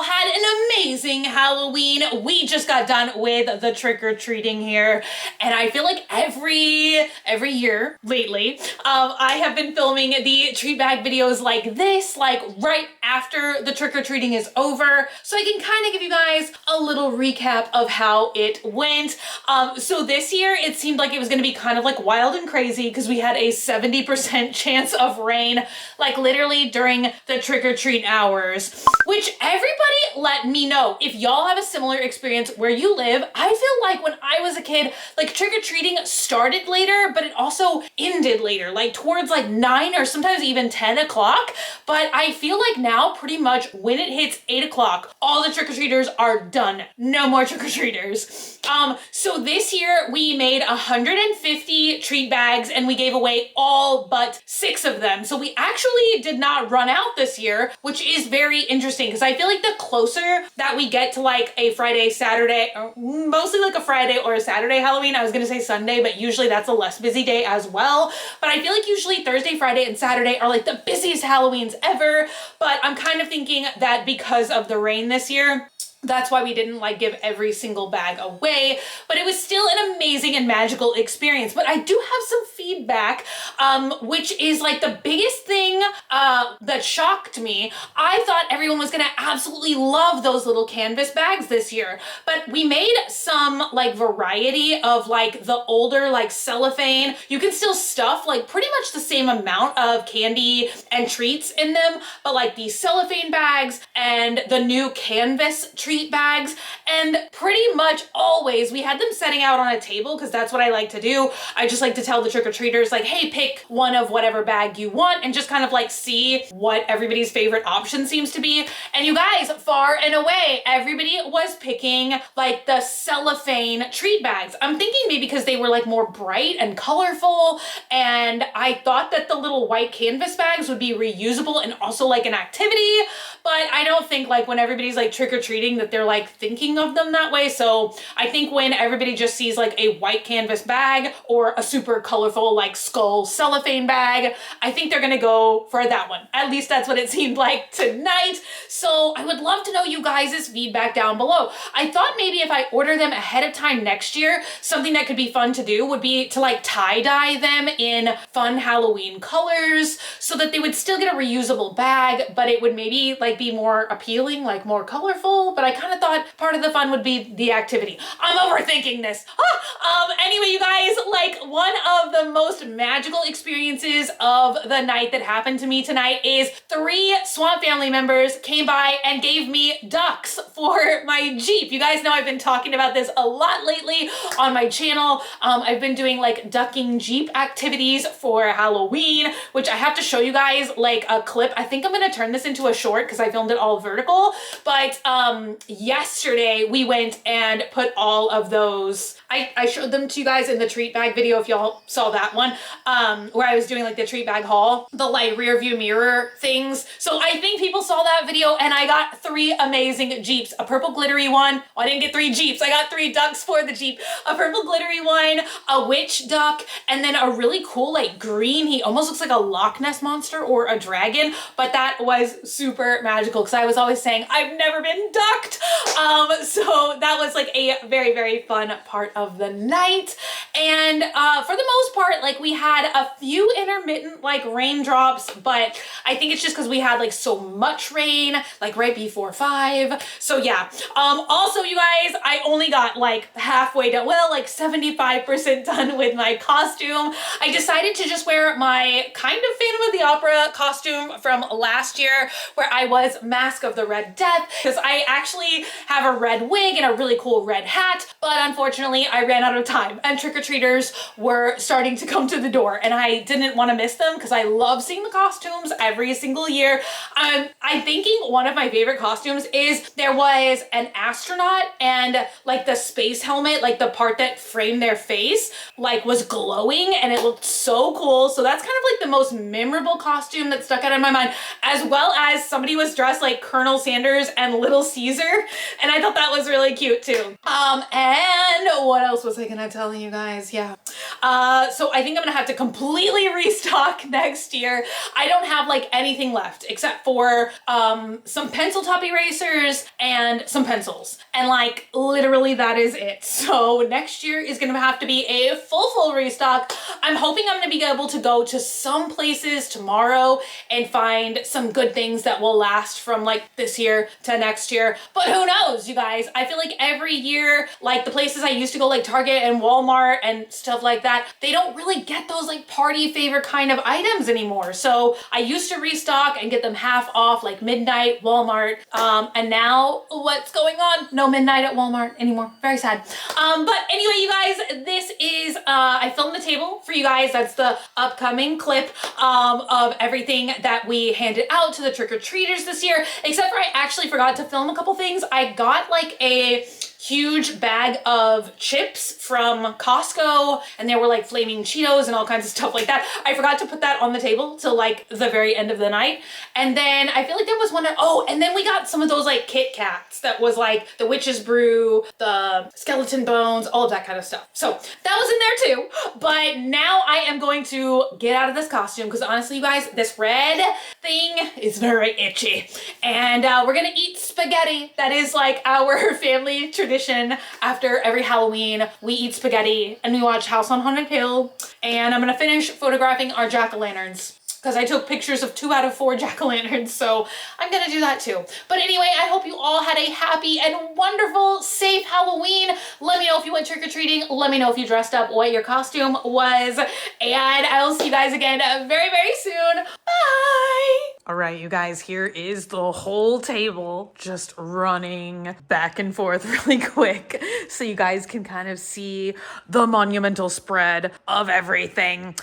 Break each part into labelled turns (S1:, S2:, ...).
S1: all had an amazing Halloween. We just got done with the trick-or-treating here, and I feel like every year lately, I have been filming the treat bag videos like this, like right after the trick-or-treating is over, so I can kind of give you guys a little recap of how it went. So this year, it seemed like it was gonna be kind of like wild and crazy because we had a 70% chance of rain, like literally during the trick-or-treat hours, which everybody let me know if y'all have a similar experience where you live. I feel like when I was a kid, like trick-or-treating started later, but it also ended later, like towards like 9 or sometimes even 10 o'clock. But I feel like now pretty much when it hits 8 o'clock, all the trick-or-treaters are done. No more trick-or-treaters. So this year we made 150 treat bags and we gave away all but 6 of them. So we actually did not run out this year, which is very interesting because I feel like the closer that we get to like a Friday, Saturday, or mostly like a Friday or a Saturday Halloween, I was gonna say Sunday, but usually that's a less busy day as well. But I feel like usually Thursday, Friday, and Saturday are like the busiest Halloweens ever. But I'm kind of thinking that because of the rain this year, that's why we didn't like give every single bag away, but it was still an amazing and magical experience. But I do have some feedback, which is like the biggest thing that shocked me. I thought everyone was gonna absolutely love those little canvas bags this year, but we made some like variety of like the older like cellophane. You can still stuff like pretty much the same amount of candy and treats in them, but like these cellophane bags and the new canvas treat bags, and pretty much always we had them setting out on a table because that's what I like to do. I just like to tell the trick-or-treaters like, hey, pick one of whatever bag you want and just kind of like see what everybody's favorite option seems to be. And you guys, far and away, everybody was picking like the cellophane treat bags. I'm thinking maybe because they were like more bright and colorful, and I thought that the little white canvas bags would be reusable and also like an activity, but I don't think like when everybody's like trick-or-treating that they're like thinking of them that way. So I think when everybody just sees like a white canvas bag or a super colorful like skull cellophane bag, I think they're gonna go for that one. At least that's what it seemed like tonight. So I would love to know you guys' feedback down below. I thought maybe if I order them ahead of time next year, something that could be fun to do would be to like tie-dye them in fun Halloween colors so that they would still get a reusable bag, but it would maybe like be more appealing, like more colorful. But I kind of thought part of the fun would be the activity. I'm overthinking this. Anyway, you guys, like one of the most magical experiences of the night that happened to me tonight is 3 Swamp family members came by and gave me ducks for my Jeep. You guys know I've been talking about this a lot lately on my channel. I've been doing like ducking Jeep activities for Halloween, which I have to show you guys like a clip. I think I'm gonna turn this into a short because I filmed it all vertical, but yesterday we went and put all of those, I showed them to you guys in the treat bag video if y'all saw that one, where I was doing like the treat bag haul, the like rear view mirror things. So I think people saw that video and I got 3 amazing Jeeps, a purple glittery one. Well, I didn't get 3 Jeeps, I got 3 ducks for the Jeep, a purple glittery one, a witch duck, and then a really cool like green, he almost looks like a Loch Ness monster or a dragon, but that was super magical because I was always saying I've never been ducked. So that was like a very, very fun part of the night. And for the most part, like we had a few intermittent like raindrops, but I think it's just because we had like so much rain like right before 5. So yeah. Also, you guys, I only got like halfway done, well, like 75% done with my costume. I decided to just wear my kind of Phantom of the Opera costume from last year where I was Mask of the Red Death, because I actually have a red wig and a really cool red hat, but unfortunately I ran out of time and trick-or-treaters were starting to come to the door and I didn't want to miss them because I love seeing the costumes every single year. I'm thinking one of my favorite costumes is there was an astronaut and like the space helmet, like the part that framed their face, like was glowing and it looked so cool. So that's kind of like the most memorable costume that stuck out in my mind, as well as somebody was dressed like Colonel Sanders and Little Caesar, and I thought that was really cute too. And what else was I gonna tell you guys? Yeah. So I think I'm gonna have to completely restock next year. I don't have like anything left except for some pencil top erasers and some pencils. And like literally that is it. So next year is gonna have to be a full restock. I'm hoping I'm gonna be able to go to some places tomorrow and find some good things that will last from like this year to next year. But who knows, you guys? I feel like every year, like the places I used to go, like Target and Walmart and stuff like that, they don't really get those like party favor kind of items anymore. So I used to restock and get them half off, like midnight Walmart. And now what's going on? No midnight at Walmart anymore. Very sad. But anyway, you guys, this is, I filmed the table for you guys. That's the upcoming clip of everything that we handed out to the trick-or-treaters this year, except for I actually forgot to film a couple things. I got like a huge bag of chips from Costco, and they were like flaming Cheetos and all kinds of stuff like that. I forgot to put that on the table till like the very end of the night. And then I feel like there was one, oh, and then we got some of those like Kit Kats that was like the witch's brew, the skeleton bones, all of that kind of stuff. So that was in there too. But now I am going to get out of this costume because honestly, you guys, this red thing is very itchy. And we're gonna eat spaghetti. That is like our family tradition. After every Halloween, we eat spaghetti and we watch House on Haunted Hill. And I'm gonna finish photographing our jack-o'-lanterns because I took pictures of 2 out of 4 jack-o'-lanterns, so I'm gonna do that too. But anyway, I hope you all had a happy and wonderful, safe Halloween. Let me know if you went trick-or-treating. Let me know if you dressed up, what your costume was. And I will see you guys again very, very soon. Bye! All right, you guys, here is the whole table just running back and forth really quick so you guys can kind of see the monumental spread of everything.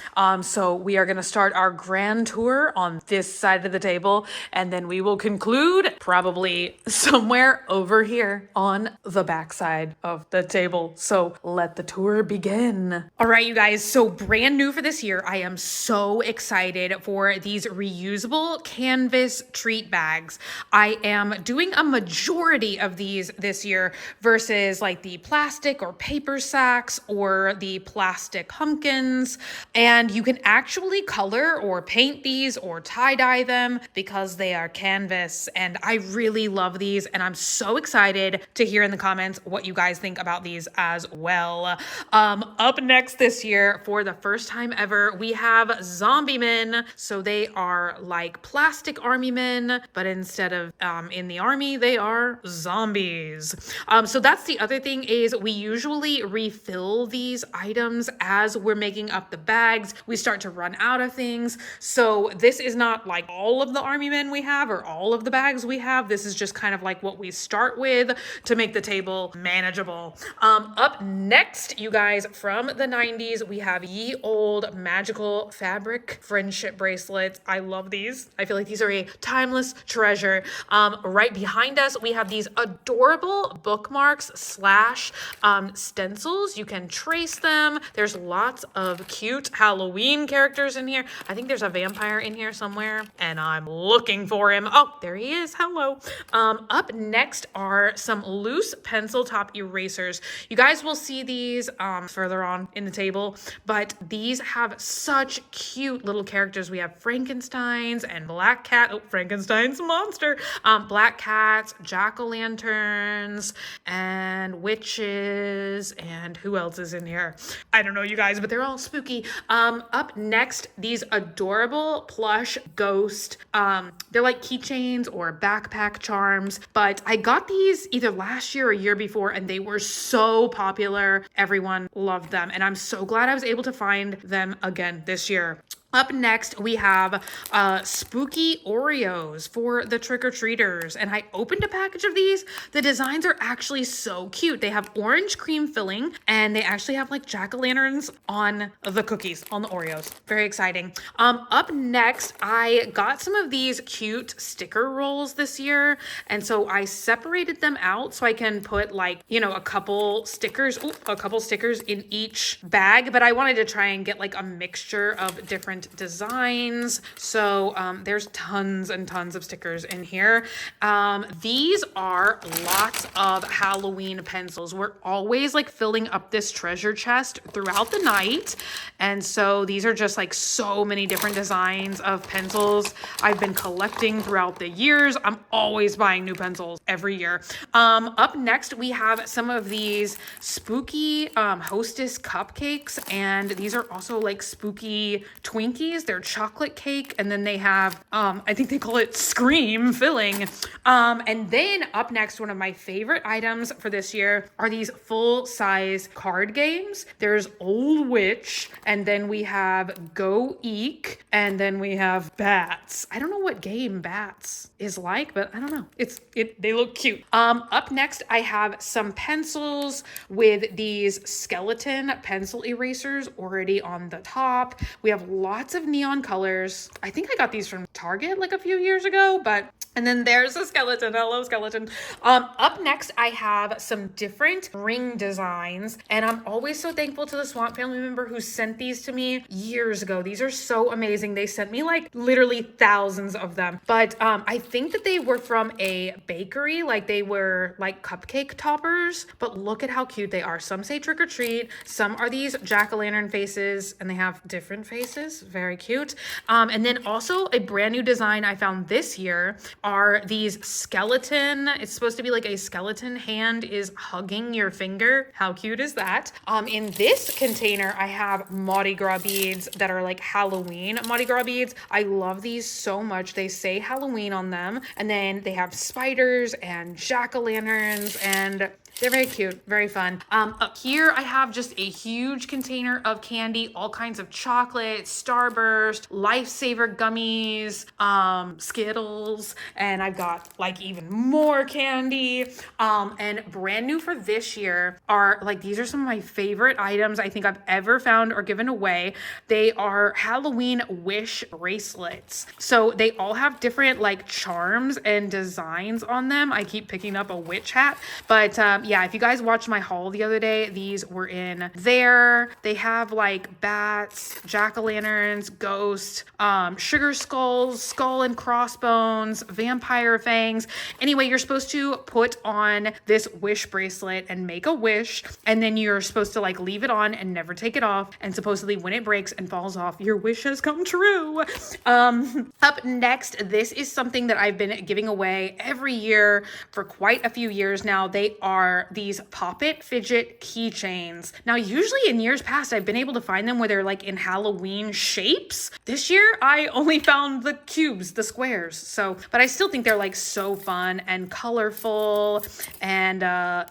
S1: So we are gonna start our grand tour on this side of the table, and then we will conclude probably somewhere over here on the back side of the table. So let the tour begin. All right, you guys, so brand new for this year, I am so excited for these reusable canvas treat bags. I am doing a majority of these this year versus like the plastic or paper sacks or the plastic pumpkins. And you can actually color or paint these or tie-dye them because they are canvas. And I really love these, and I'm so excited to hear in the comments what you guys think about these as well. Up next this year, for the first time ever, we have zombie men. So they are like plastic army men, but instead of in the army, they are zombies. So that's the other thing, is we usually refill these items as we're making up the bags. We start to run out of things. So this is not like all of the army men we have or all of the bags we have. This is just kind of like what we start with to make the table manageable. Up next, you guys, from the 90s, we have ye old magical fabric friendship bracelets. I love these. I feel like these are a timeless treasure. Right behind us, we have these adorable bookmarks slash stencils. You can trace them. There's lots of cute Halloween characters in here. I think there's a vampire in here somewhere, and I'm looking for him. Oh, there he is. Hello. Up next are some loose pencil top erasers. You guys will see these further on in the table, but these have such cute little characters. We have Frankensteins and Black Cat. Oh, Frankenstein's monster. Black cats, jack-o'-lanterns, and witches, and who else is in here? I don't know, you guys, but they're all spooky. Up next, these adorable plush ghost, they're like keychains or backpack charms, but I got these either last year or year before, and they were so popular. Everyone loved them, and I'm so glad I was able to find them again this year. Up next, we have spooky Oreos for the trick-or-treaters, and I opened a package of these. The designs are actually so cute. They have orange cream filling, and they actually have like jack-o'-lanterns on the cookies, on the Oreos. Very exciting. Up next, I got some of these cute sticker rolls this year, and so I separated them out so I can put like, you know, a couple stickers in each bag, but I wanted to try and get like a mixture of different different designs. So there's tons and tons of stickers in here. These are lots of Halloween pencils. We're always like filling up this treasure chest throughout the night. And so these are just like so many different designs of pencils I've been collecting throughout the years. I'm always buying new pencils every year. Up next, we have some of these spooky Hostess cupcakes, and these are also like spooky Twinkies. They're chocolate cake, and then they have, I think they call it Scream filling. And then up next, one of my favorite items for this year are these full-size card games. There's Old Witch, and then we have Go Eek, and then we have Bats. I don't know what game Bats is like, but I don't know. They look cute. Up next, I have some pencils with these skeleton pencil erasers already on the top. We have lots of neon colors. I think I got these from Target like a few years ago, and then there's a skeleton. Hello, skeleton. Up next, I have some different ring designs, and I'm always so thankful to the Swamp family member who sent these to me years ago. These are so amazing. They sent me like literally thousands of them, but I think that they were from a bakery, like they were like cupcake toppers, but look at how cute they are. Some say trick or treat, some are these jack-o'-lantern faces, and they have different faces. Very cute. And then also a brand new design I found this year are these skeleton. It's supposed to be like a skeleton hand is hugging your finger. How cute is that? In this container, I have Mardi Gras beads that are like Halloween Mardi Gras beads. I love these so much. They say Halloween on them, and then they have spiders and jack-o'-lanterns, and they're very cute, very fun. Up here, I have just a huge container of candy, all kinds of chocolate, Starburst, Lifesaver gummies, Skittles, and I've got like even more candy. And brand new for this year are like, these are some of my favorite items I think I've ever found or given away. They are Halloween wish bracelets. So they all have different like charms and designs on them. I keep picking up a witch hat, but yeah, if you guys watched my haul the other day, these were in there. They have like bats, jack-o'-lanterns, ghosts, sugar skulls, skull and crossbones, vampire fangs. Anyway, you're supposed to put on this wish bracelet and make a wish, and then you're supposed to like leave it on and never take it off, and supposedly when it breaks and falls off, your wish has come true. Up next, this is something that I've been giving away every year for quite a few years now. They are these Pop It Fidget keychains. Now, usually in years past, I've been able to find them where they're like in Halloween shapes. This year, I only found the cubes, the squares. But I still think they're like so fun and colorful. And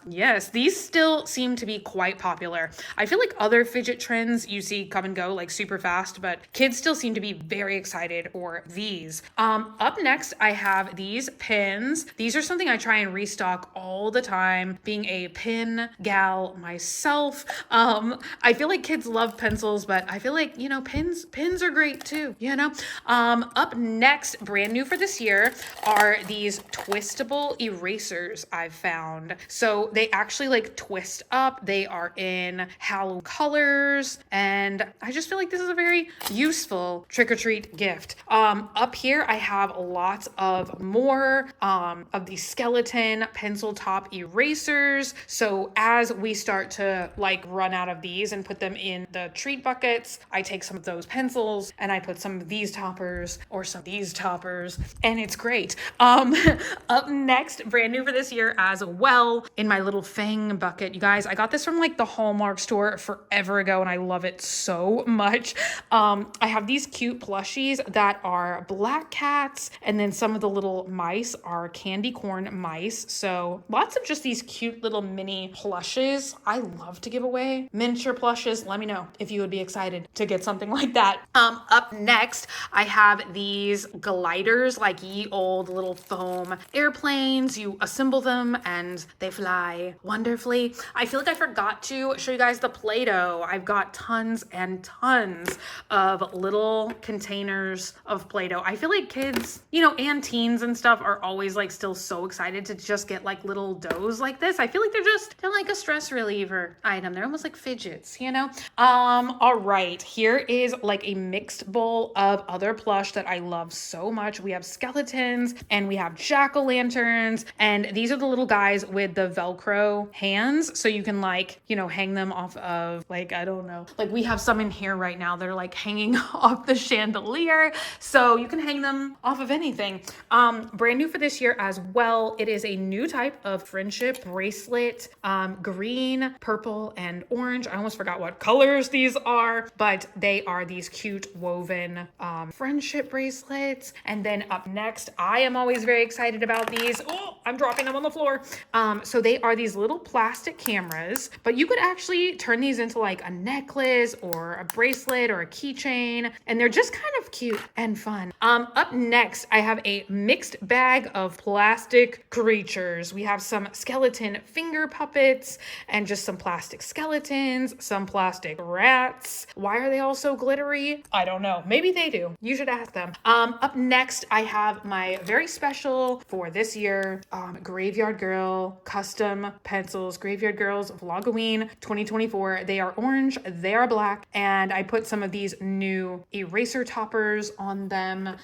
S1: yes, these still seem to be quite popular. I feel like other fidget trends you see come and go like super fast, but kids still seem to be very excited for these. Up next, I have these pins. These are something I try and restock all the time, being a pin gal myself. I feel like kids love pencils, but I feel like, you know, pins are great too, you know? Up next, brand new for this year, are these twistable erasers I've found. So they actually like twist up. They are in Halloween colors, and I just feel like this is a very useful trick-or-treat gift. Up here, I have lots of more of these skeleton pencil top erasers. So as we start to like run out of these and put them in the treat buckets, I take some of those pencils and I put some of these toppers or some of these toppers, and it's great. Up next, brand new for this year as well, in my little Fang bucket. You guys, I got this from like the Hallmark store forever ago, and I love it so much. I have these cute plushies that are black cats, and then some of the little mice are candy corn mice. So lots of just these cute little mini plushes. I love to give away miniature plushes. Let me know if you would be excited to get something like that. Up next, I have these gliders, like ye old little foam airplanes. You assemble them and they fly wonderfully. I feel like I forgot to show you guys the Play-Doh. I've got tons and tons of little containers of Play-Doh. I feel like kids, you know, and teens and stuff are always like still so excited to just get like little doughs like this. I feel like they're like a stress reliever item. They're almost like fidgets, you know? All right, here is like a mixed bowl of other plush that I love so much. We have skeletons and we have jack-o'-lanterns, and these are the little guys with the Velcro hands. So you can like, you know, hang them off of like, I don't know, like we have some in here right now that are like hanging off the chandelier. So you can hang them off of anything. Brand new for this year as well. It is a new type of friendship bracelet, green, purple, and orange. I almost forgot what colors these are, but they are these cute woven friendship bracelets. And then up next, I am always very excited about these. Oh, I'm dropping them on the floor. So they are these little plastic cameras, but you could actually turn these into like a necklace or a bracelet or a keychain, and they're just kind of cute and fun. Up next, I have a mixed bag of plastic creatures. We have some skeleton finger puppets and just some plastic skeletons, some plastic rats. Why are they all so glittery? I don't know. Maybe they do. You should ask them. Up next, I have my very special for this year, Graveyard Girl custom pencils. Graveyard Girls Vlogoween 2024. They are orange, they are black, and I put some of these new eraser toppers on them.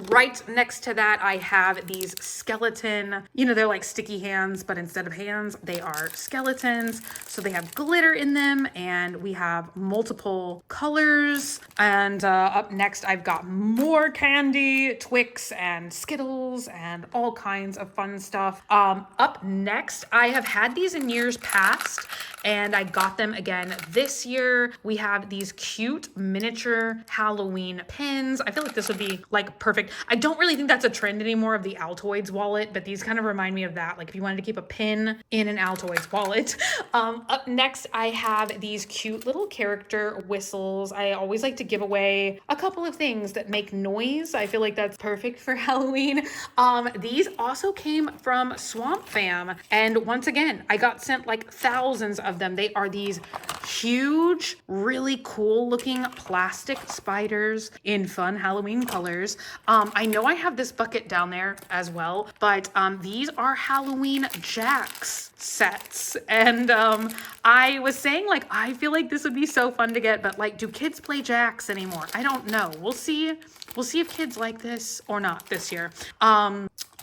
S1: Right next to that, I have these skeleton, you know, they're like sticky hands, but instead of hands, they are skeletons. So they have glitter in them, and we have multiple colors. And up next, I've got more candy, Twix and Skittles and all kinds of fun stuff. Up next, I have had these in years past, and I got them again this year. We have these cute miniature Halloween pins. I feel like this would be like perfect. I don't really think that's a trend anymore of the Altoids wallet, but these kind of remind me of that. Like if you wanted to keep a pin in an Altoids wallet. Up next, I have these cute little character whistles. I always like to give away a couple of things that make noise. I feel like that's perfect for Halloween. These also came from Swamp Fam. And once again, I got sent like thousands of them. They are these huge, really cool looking plastic spiders in fun Halloween colors. I know I have this bucket down there as well, but these are Halloween Jacks sets. And I was saying like, I feel like this would be so fun to get, but like, do kids play Jacks anymore? I don't know. We'll see. We'll see if kids like this or not this year.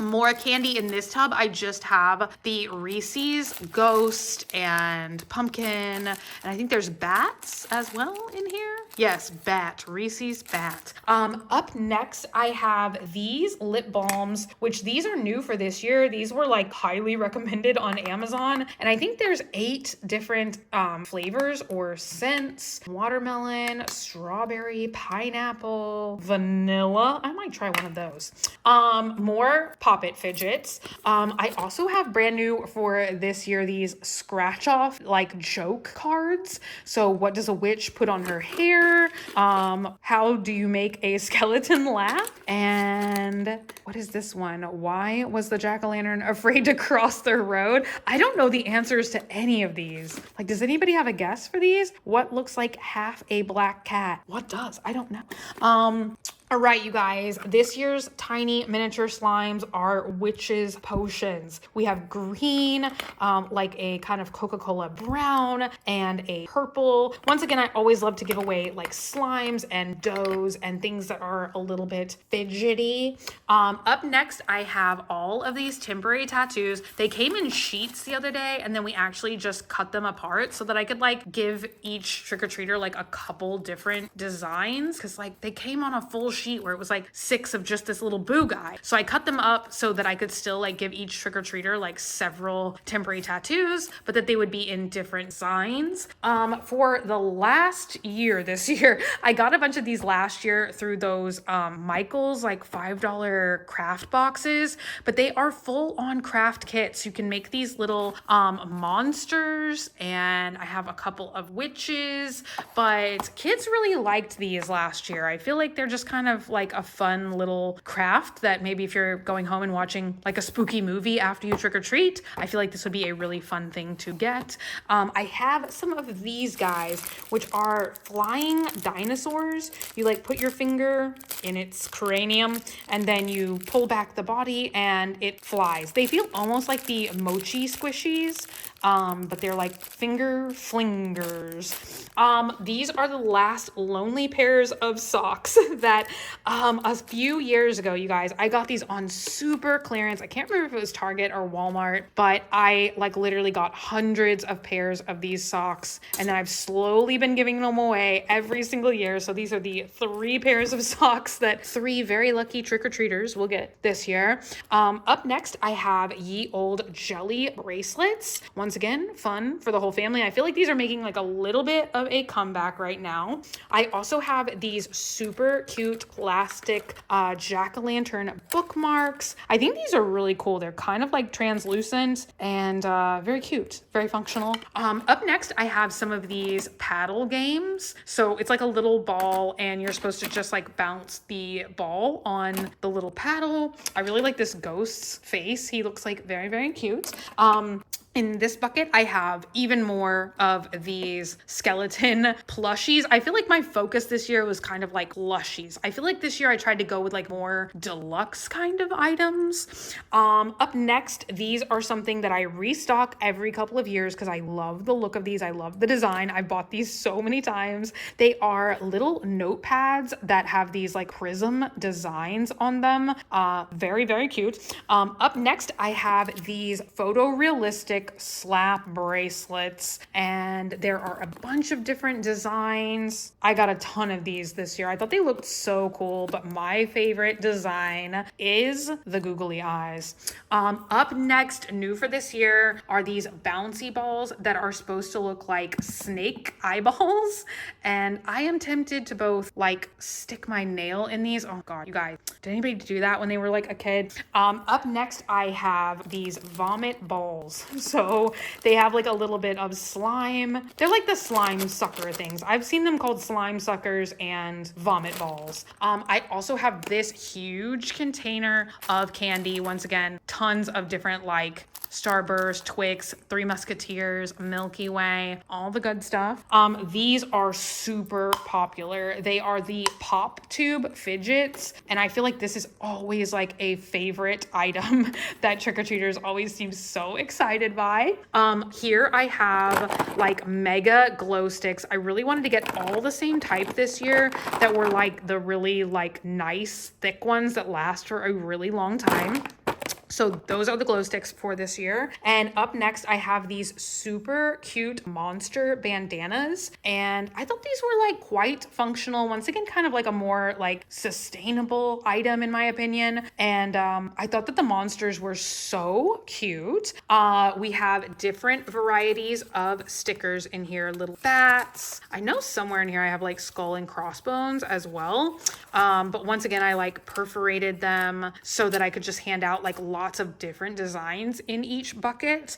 S1: More candy in this tub. I just have the Reese's Ghost and Pumpkin, and I think there's bats as well in here. Yes, bat, Reese's bat. Up next, I have these lip balms, which these are new for this year. These were like highly recommended on Amazon, and I think there's 8 different flavors or scents: watermelon, strawberry, pineapple, vanilla. I might try one of those. More Pop-It fidgets. I also have brand new for this year these scratch off like joke cards. So what does a witch put on her hair? How do you make a skeleton laugh? And what is this one? Why was the jack-o'-lantern afraid to cross the road? I don't know the answers to any of these. Like, does anybody have a guess for these? What looks like half a black cat? What does? I don't know. All right, you guys, this year's tiny miniature slimes are witches potions. We have green, like a kind of Coca-Cola brown, and a purple. Once again, I always love to give away like slimes and doughs and things that are a little bit fidgety. Up next, I have all of these temporary tattoos. They came in sheets the other day, and then we actually just cut them apart so that I could like give each trick-or-treater like a couple different designs, because like they came on a full sheet where it was like 6 of just this little boo guy. So I cut them up so that I could still like give each trick-or-treater like several temporary tattoos, but that they would be in different designs. For the last year, this year, I got a bunch of these last year through those Michael's like $5 craft boxes, but they are full on craft kits. You can make these little monsters, and I have a couple of witches, but kids really liked these last year. I feel like they're just kind of of like a fun little craft that maybe if you're going home and watching like a spooky movie after you trick or treat, I feel like this would be a really fun thing to get. I have some of these guys, which are flying dinosaurs. You like put your finger in its cranium and then you pull back the body and it flies. They feel almost like the mochi squishies, but they're like finger flingers. These are the last lonely pairs of socks that a few years ago, you guys, I got these on super clearance. I can't remember if it was Target or Walmart, but I like literally got hundreds of pairs of these socks, and then I've slowly been giving them away every single year. So these are the 3 pairs of socks that 3 very lucky trick-or-treaters will get this year. Up next, I have ye old jelly bracelets. Once again, fun for the whole family. I feel like these are making like a little bit of a comeback right now. I also have these super cute plastic jack-o'-lantern bookmarks. I think these are really cool. They're kind of like translucent and very cute, very functional. Up next, I have some of these paddle games. So it's like a little ball and you're supposed to just like bounce the ball on the little paddle. I really like this ghost's face. He looks like very, very cute. In this bucket, I have even more of these skeleton plushies. I feel like my focus this year was kind of like plushies. I feel like this year I tried to go with like more deluxe kind of items. Up next, these are something that I restock every couple of years because I love the look of these. I love the design. I bought these so many times. They are little notepads that have these like prism designs on them. Very, very cute. Up next, I have these photorealistic slap bracelets, and there are a bunch of different designs. I got a ton of these this year. I thought they looked so cool, but my favorite design is the googly eyes. Up next, new for this year, are these bouncy balls that are supposed to look like snake eyeballs, and I am tempted to both like stick my nail in these. Oh god, you guys, did anybody do that when they were like a kid? Up next, I have these vomit balls. So they have like a little bit of slime. They're like the slime sucker things. I've seen them called slime suckers and vomit balls. I also have this huge container of candy. Once again, tons of different like Starburst, Twix, Three Musketeers, Milky Way, all the good stuff. These are super popular. They are the Pop Tube fidgets, and I feel like this is always like a favorite item that trick-or-treaters always seem so excited by. Here I have like mega glow sticks. I really wanted to get all the same type this year that were like the really like nice thick ones that last for a really long time. So those are the glow sticks for this year. And up next, I have these super cute monster bandanas. And I thought these were like quite functional. Once again, kind of like a more like sustainable item in my opinion. And I thought that the monsters were so cute. We have different varieties of stickers in here. Little bats. I know somewhere in here I have like skull and crossbones as well. But once again, I like perforated them so that I could just hand out like lots of different designs in each bucket.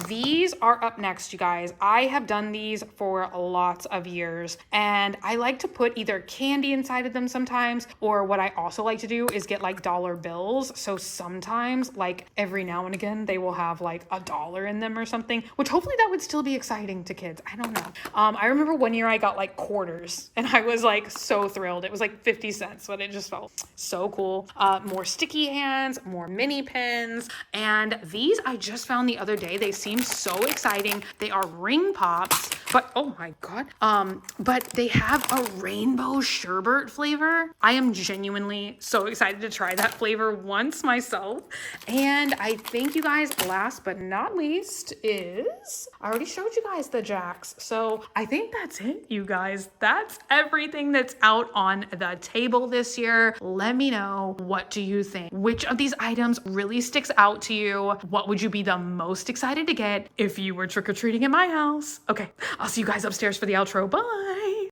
S1: These are up next, you guys. I have done these for lots of years, and I like to put either candy inside of them sometimes, or what I also like to do is get like dollar bills. So sometimes, like every now and again, they will have like $1 in them or something, which hopefully that would still be exciting to kids. I don't know. I remember one year I got like quarters, and I was like so thrilled. It was like 50 cents, but it just felt so cool. More sticky hands, more mini pins, and these I just found the other day. They seem so exciting. They are ring pops, but oh my god, but they have a rainbow sherbet flavor. I am genuinely so excited to try that flavor once myself. And I think, you guys, last but not least is, I already showed you guys the jacks, so I think that's it, you guys. That's everything that's out on the table this year. Let me know, what do you think? Which of these items really sticks out to you? What would you be the most excited to get if you were trick-or-treating in my house? Okay, I'll see you guys upstairs for the outro. Bye.